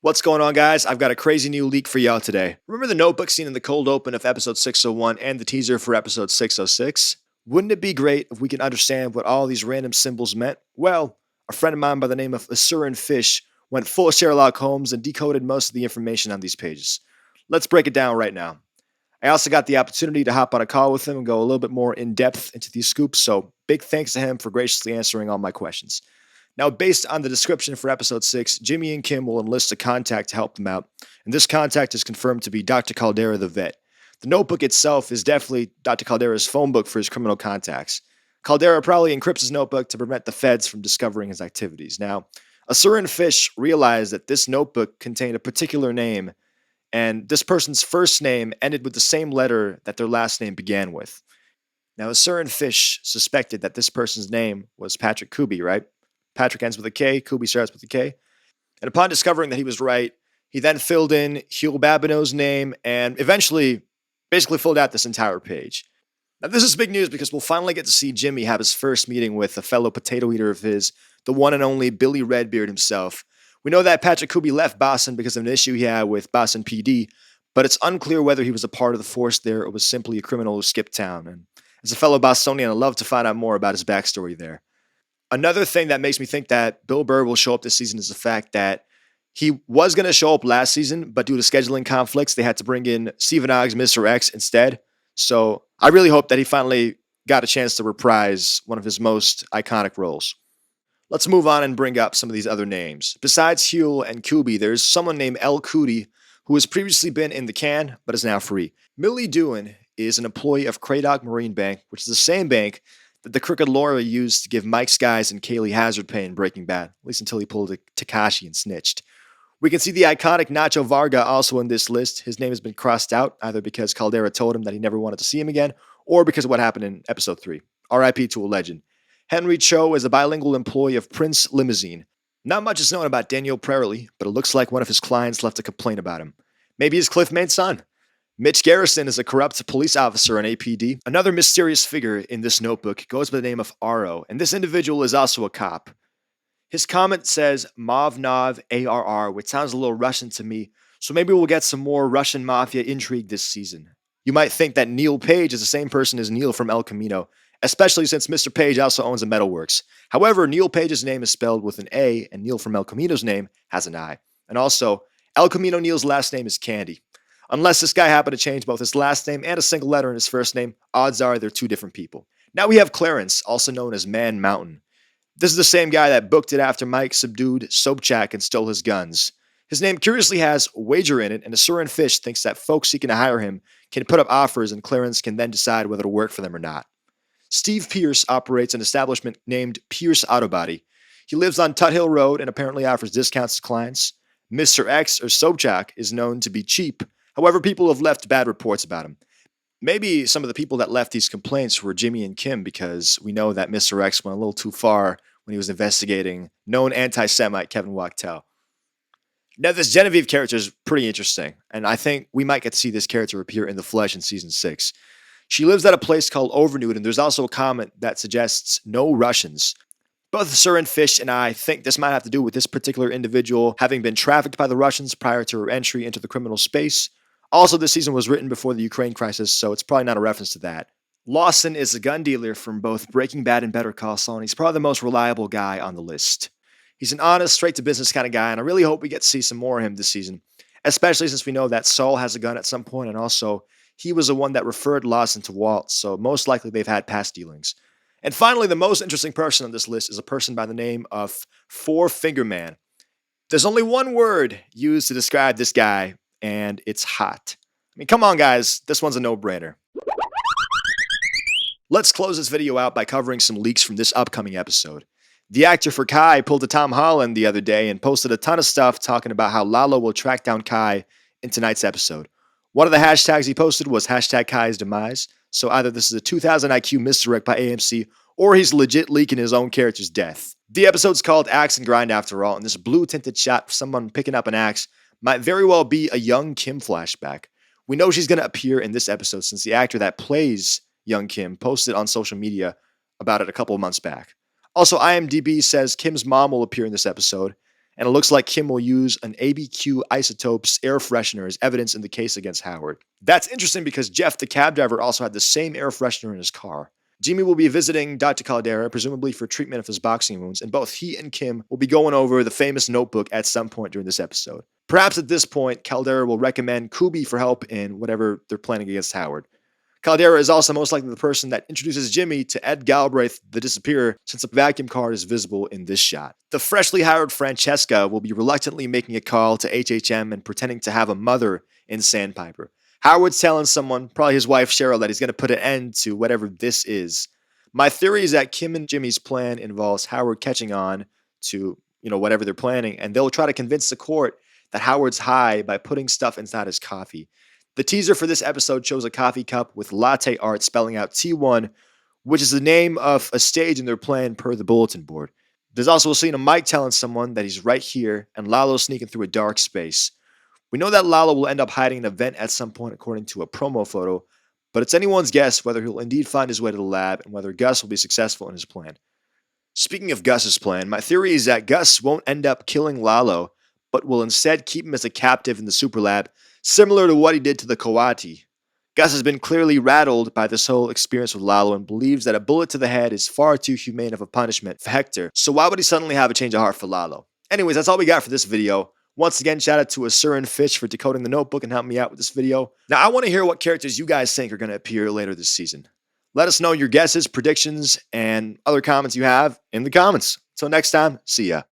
What's going on, guys? I've got a crazy new leak for y'all today. Remember the notebook scene in the cold open of episode 601 and the teaser for episode 606? Wouldn't it be great if we could understand what all these random symbols meant? Well, a friend of mine by the name of Asuran Fish went full Sherlock Holmes and decoded most of the information on these pages. Let's break it down right now. I also got the opportunity to hop on a call with him and go a little bit more in depth into these scoops, so big thanks to him for graciously answering all my questions. Now, based on the description for episode 6, Jimmy and Kim will enlist a contact to help them out, and this contact is confirmed to be Dr. Caldera the vet. The notebook itself is definitely Dr. Caldera's phone book for his criminal contacts. Caldera probably encrypts his notebook to prevent the feds from discovering his activities. Now, Asuran Fish realized that this notebook contained a particular name, and this person's first name ended with the same letter that their last name began with. Now, Asuran Fish suspected that this person's name was Patrick Kuby, right? Patrick ends with a K, Kuby starts with a K. And upon discovering that he was right, he then filled in Huel Babineau's name and eventually basically filled out this entire page. Now, this is big news because we'll finally get to see Jimmy have his first meeting with a fellow potato eater of his, the one and only Billy Redbeard himself. We know that Patrick Kuby left Boston because of an issue he had with Boston PD, but it's unclear whether he was a part of the force there or was simply a criminal who skipped town. And as a fellow Bostonian, I'd love to find out more about his backstory there. Another thing that makes me think that Bill Burr will show up this season is the fact that he was going to show up last season, but due to scheduling conflicts, they had to bring in Stephen Ogg's Mr. X instead. So I really hope that he finally got a chance to reprise one of his most iconic roles. Let's move on and bring up some of these other names. Besides Huel and Kuby, there's someone named El Kudi who has previously been in the can, but is now free. Millie Doohan is an employee of Craddock Marine Bank, which is the same bank that the crooked Laura used to give Mike Skies and Kaylee Hazard pay in Breaking Bad, at least until he pulled a Takashi and snitched. We can see the iconic Nacho Varga also in this list. His name has been crossed out, either because Caldera told him that he never wanted to see him again, or because of what happened in episode 3. R.I.P. to a legend. Henry Cho is a bilingual employee of Prince Limousine. Not much is known about Daniel Prairie, but it looks like one of his clients left a complaint about him. Maybe his Cliff-mate son. Mitch Garrison is a corrupt police officer in APD. Another mysterious figure in this notebook goes by the name of Aro, and this individual is also a cop. His comment says Mavnov ARR, which sounds a little Russian to me, so maybe we'll get some more Russian mafia intrigue this season. You might think that Neil Page is the same person as Neil from El Camino, especially since Mr. Page also owns a metalworks. However, Neil Page's name is spelled with an A, and Neil from El Camino's name has an I. And also, El Camino Neil's last name is Candy. Unless this guy happened to change both his last name and a single letter in his first name, odds are they're two different people. Now we have Clarence, also known as Man Mountain. This is the same guy that booked it after Mike subdued Sobchak and stole his guns. His name curiously has wager in it, and Asuran Fish thinks that folks seeking to hire him can put up offers and Clarence can then decide whether to work for them or not. Steve Pearce operates an establishment named Pearce Auto Body. He lives on Tut Hill Road and apparently offers discounts to clients. Mr. X, or Sobchak, is known to be cheap. However, people have left bad reports about him. Maybe some of the people that left these complaints were Jimmy and Kim, because we know that Mr. X went a little too far when he was investigating known anti-Semite Kevin Wachtel. Now, this Genevieve character is pretty interesting, and I think we might get to see this character appear in the flesh in Season 6. She lives at a place called Overnude, and there's also a comment that suggests no Russians. Both Asuran Fish and I think this might have to do with this particular individual having been trafficked by the Russians prior to her entry into the criminal space. Also, this season was written before the Ukraine crisis, so it's probably not a reference to that. Lawson is a gun dealer from both Breaking Bad and Better Call Saul, and he's probably the most reliable guy on the list. He's an honest, straight-to-business kind of guy, and I really hope we get to see some more of him this season, especially since we know that Saul has a gun at some point, and also he was the one that referred Lawson to Walt, so most likely they've had past dealings. And finally, the most interesting person on this list is a person by the name of Four Finger Man. There's only one word used to describe this guy, and it's hot. I mean, come on, guys. This one's a no-brainer. Let's close this video out by covering some leaks from this upcoming episode. The actor for Kai pulled a Tom Holland the other day and posted a ton of stuff talking about how Lalo will track down Kai in tonight's episode. One of the hashtags he posted was hashtag Kai's demise, so either this is a 2000 IQ misdirect by AMC, or he's legit leaking his own character's death. The episode's called Axe and Grind after all, and this blue-tinted shot of someone picking up an axe might very well be a young Kim flashback. We know she's going to appear in this episode since the actor that plays young Kim posted on social media about it a couple of months back. Also, IMDb says Kim's mom will appear in this episode, And it looks like Kim will use an ABQ Isotopes air freshener as evidence in the case against Howard. That's interesting because Jeff, the cab driver, also had the same air freshener in his car. Jimmy will be visiting Dr. Caldera, presumably for treatment of his boxing wounds, and both he and Kim will be going over the famous notebook at some point during this episode. Perhaps at this point, Caldera will recommend Kuby for help in whatever they're planning against Howard. Caldera is also most likely the person that introduces Jimmy to Ed Galbraith, the disappearer, since a vacuum card is visible in this shot. The freshly hired Francesca will be reluctantly making a call to HHM and pretending to have a mother in Sandpiper. Howard's telling someone, probably his wife Cheryl, that he's going to put an end to whatever this is. My theory is that Kim and Jimmy's plan involves Howard catching on to, whatever they're planning, and they'll try to convince the court that Howard's high by putting stuff inside his coffee. The teaser for this episode shows a coffee cup with latte art spelling out T1, which is the name of a stage in their plan per the bulletin board. There's also a scene of Mike telling someone that he's right here and Lalo sneaking through a dark space. We know that Lalo will end up hiding an event at some point according to a promo photo, but it's anyone's guess whether he'll indeed find his way to the lab and whether Gus will be successful in his plan. Speaking of Gus's plan, my theory is that Gus won't end up killing Lalo, but will instead keep him as a captive in the super lab, similar to what he did to the Coati. Gus has been clearly rattled by this whole experience with Lalo and believes that a bullet to the head is far too humane of a punishment for Hector, so why would he suddenly have a change of heart for Lalo? Anyways, that's all we got for this video. Once again, shout out to Asur and Fish for decoding the notebook and helping me out with this video. Now, I want to hear what characters you guys think are going to appear later this season. Let us know your guesses, predictions, and other comments you have in the comments. Until next time, see ya.